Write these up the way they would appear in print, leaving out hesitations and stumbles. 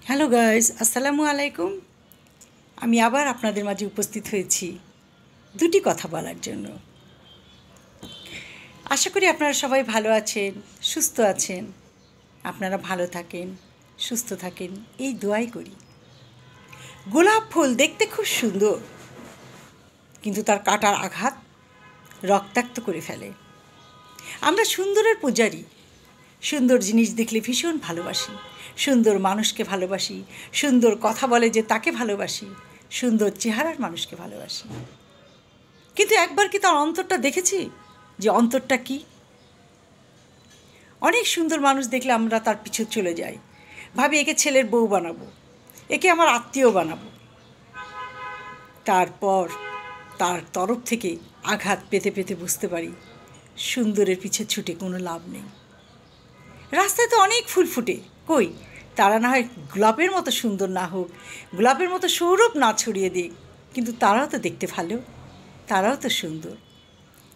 Hello guys, আসসালামু আলাইকুম। আমি আবার আপনাদের মাঝে উপস্থিত হয়েছি দুটি কথা বলার জন্য। আশা করি আপনারা সবাই ভালো আছেন, সুস্থ আছেন। আপনারা ভালো থাকেন, সুস্থ থাকেন, এই দোয়াই করি। গোলাপ ফুল দেখতে খুব সুন্দর, কিন্তু তার কাটার আঘাত রক্তাক্ত করে ফেলে। আমরা সুন্দরের পূজারী। সুন্দর জিনিস দেখলে ভীষণ ভালোবাসি, সুন্দর মানুষকে ভালোবাসি, সুন্দর কথা বলে যে তাকে ভালোবাসি, সুন্দর চেহারার মানুষকে ভালোবাসি। কিন্তু একবার কি তার অন্তরটা দেখেছি, যে অন্তরটা কি? অনেক সুন্দর মানুষ দেখলে আমরা তার পিছু চলে যাই, ভাবি একে ছেলের বউ বানাবো, একে আমার আত্মীয় বানাবো। তারপর তার তরফ থেকে আঘাত পেতে পেতে বুঝতে পারি সুন্দরের পিছে ছুটে কোনো লাভ নেই। রাস্তায় তো অনেক ফুল ফুটে, কই তারা না হয় গোলাপের মতো সুন্দর না হোক, গোলাপের মতো সৌরভ না ছড়িয়ে দিক, কিন্তু তারাও তো দেখতে ভালো, তারাও তো সুন্দর।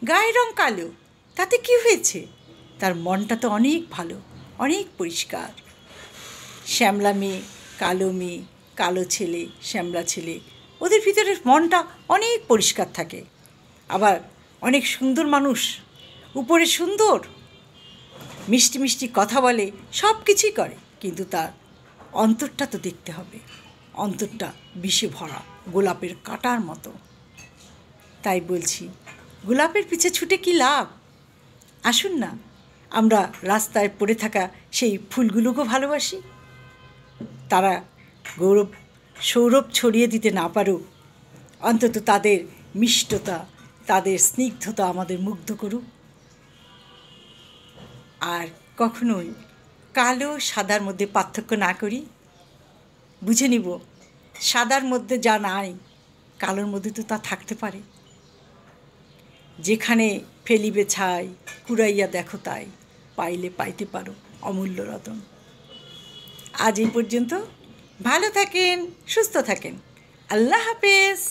গায়ের রং কালো, তাতে কি হয়েছে? তার মনটা তো অনেক ভালো, অনেক পরিষ্কার। শ্যামলা মেয়ে, কালো ছেলে, শ্যামলা ছেলে, ওদের ভিতরের মনটা অনেক পরিষ্কার থাকে। আবার অনেক সুন্দর মানুষ, উপরে সুন্দর, মিষ্টি মিষ্টি কথা বলে, সব কিছুই করে, কিন্তু তার অন্তরটা তো দেখতে হবে। অন্তরটা বিষে ভরা, গোলাপের কাঁটার মতো। তাই বলছি, গোলাপের পিছে ছুটে কী লাভ? আসুন না, আমরা রাস্তায় পড়ে থাকা সেই ফুলগুলোকেও ভালোবাসি। তারা সৌরভ ছড়িয়ে দিতে না পারুক, অন্তত তাদের মিষ্টতা, তাদের স্নিগ্ধতা আমাদের মুগ্ধ করুক। আর কখনোই কালো সাদার মধ্যে পার্থক্য না করি। বুঝে নিব সাদার মধ্যে যা নাই, কালোর মধ্যে তো তা থাকতে পারে। যেখানে ফেলিবে ছাই, কুড়াইয়া দেখো তাই, পাইলে পাইতে পারো অমূল্য রতন। আজ এই পর্যন্ত। ভালো থাকেন, সুস্থ থাকেন। আল্লাহ হাফেজ।